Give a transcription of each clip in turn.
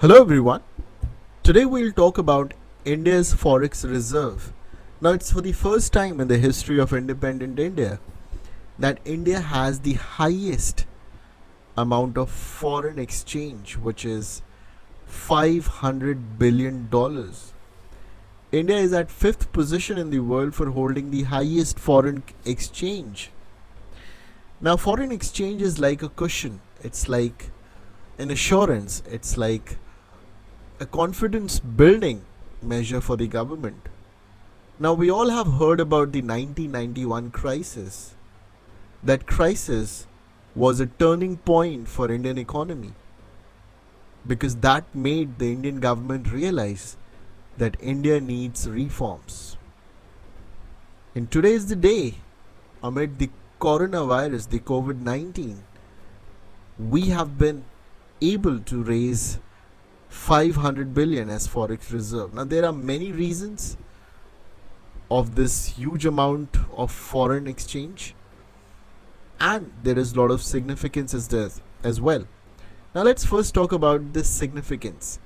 Hello everyone. Today we'll talk about India's forex reserve. Now it's for the first time in the history of independent India that India has the highest amount of foreign exchange, which is $500 billion. India is at 5th position in the world for holding the highest foreign exchange. Now foreign exchange is like a cushion. It's like an assurance. It's like a confidence building measure for the government. Now, we all have heard about the 1991 crisis. That crisis was a turning point for Indian economy because that made the Indian government realize that India needs reforms. And today is the day, amid the coronavirus, the COVID 19, we have been able to raise 500 billion as forex reserve. Now there are many reasons of this huge amount of foreign exchange, and there is a lot of significance as well. Now let's first talk about this significance.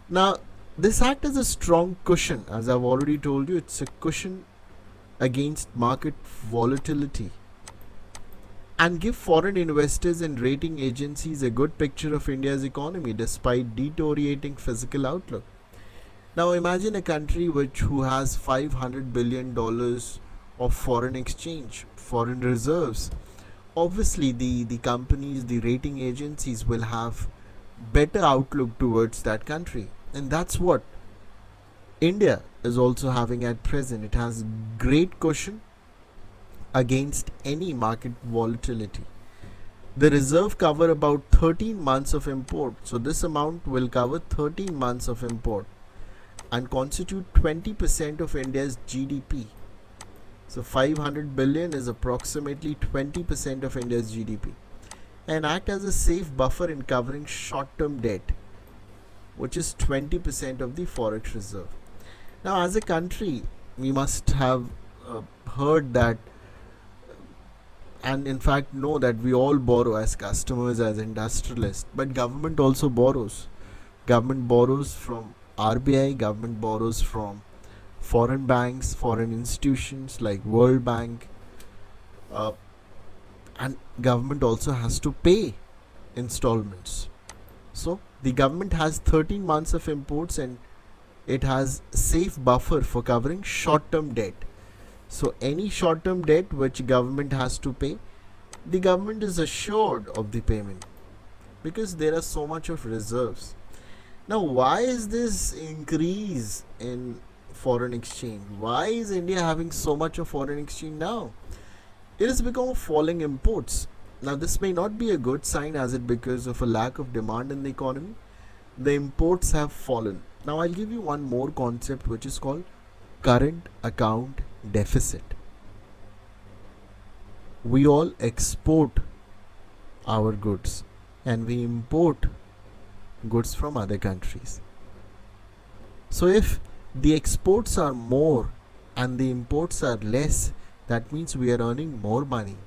Now this acts as a strong cushion. As I've already told you, it's a cushion against market volatility and give foreign investors and rating agencies a good picture of India's economy despite deteriorating physical outlook. Now imagine a country who has $500 billion of foreign exchange, foreign reserves. Obviously the companies, the rating agencies will have better outlook towards that country. And that's what India is also having at present. It has great cushion against any market volatility. The reserve cover about 13 months of import. So this amount will cover 13 months of import and constitute 20% of India's GDP. So 500 billion is approximately 20% of India's GDP and act as a safe buffer in covering short-term debt, which is 20% of the forex reserve. Now as a country, we must have heard that and in fact know that we all borrow as customers, as industrialists, but government also borrows. Government borrows from RBI, government borrows from foreign banks, foreign institutions like World Bank, and government also has to pay installments. So the government has 13 months of imports and it has safe buffer for covering short-term debt. So any short-term debt which government has to pay, the government is assured of the payment because there are so much of reserves. Now why is this increase in foreign exchange? Why is India having so much of foreign exchange now? It is because of falling imports. Now this may not be a good sign as it because of a lack of demand in the economy. The imports have fallen. Now I'll give you one more concept which is called current account deficit. We all export our goods and we import goods from other countries. So if the exports are more and the imports are less, that means we are earning more money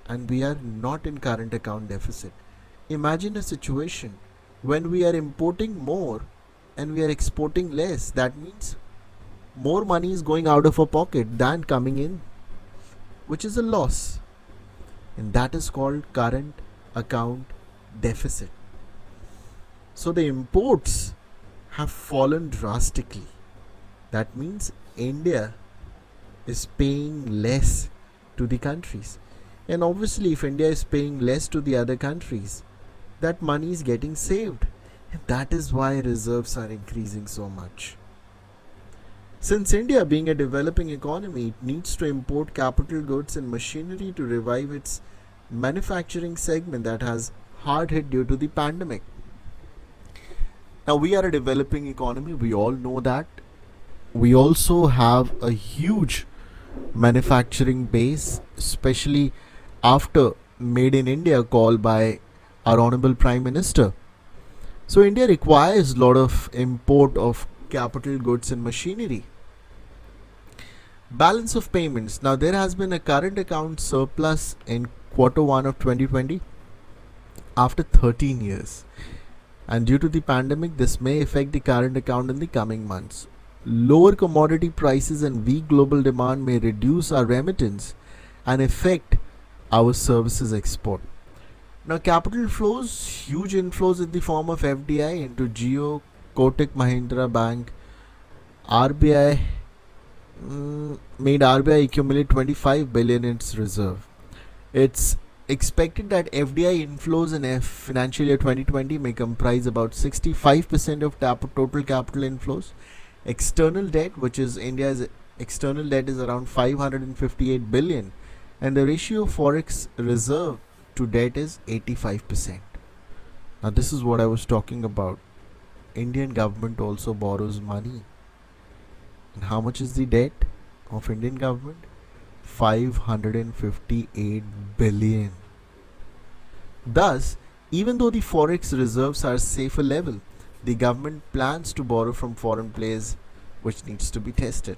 and we are not in current account deficit. Imagine a situation when we are importing more and we are exporting less. That means more money is going out of our pocket than coming in, which is a loss, and that is called current account deficit. So the imports have fallen drastically. That means India is paying less to the countries, and obviously if India is paying less to the other countries, that money is getting saved, and that is why reserves are increasing so much. Since India, being a developing economy, it needs to import capital goods and machinery to revive its manufacturing segment that has hard hit due to the pandemic. Now we are a developing economy, we all know that. We also have a huge manufacturing base, especially after Made in India call by our Honorable Prime Minister. So India requires a lot of import of capital goods and machinery. Balance of payments. Now there has been a current account surplus in quarter 1 of 2020 after 13 years. And due to the pandemic, this may affect the current account in the coming months. Lower commodity prices and weak global demand may reduce our remittance and affect our services export. Now, capital flows, huge inflows in the form of FDI into Jio, Kotak Mahindra Bank, RBI made RBI accumulate 25 billion in its reserve. It's expected that FDI inflows in financial year 2020 may comprise about 65% of total capital inflows. External debt, which is India's external debt, is around 558 billion, and the ratio of forex reserve to debt is 85%. Now, this is what I was talking about. Indian government also borrows money. And how much is the debt of Indian government? 558 billion. Thus, even though the forex reserves are safer level, the government plans to borrow from foreign players, which needs to be tested.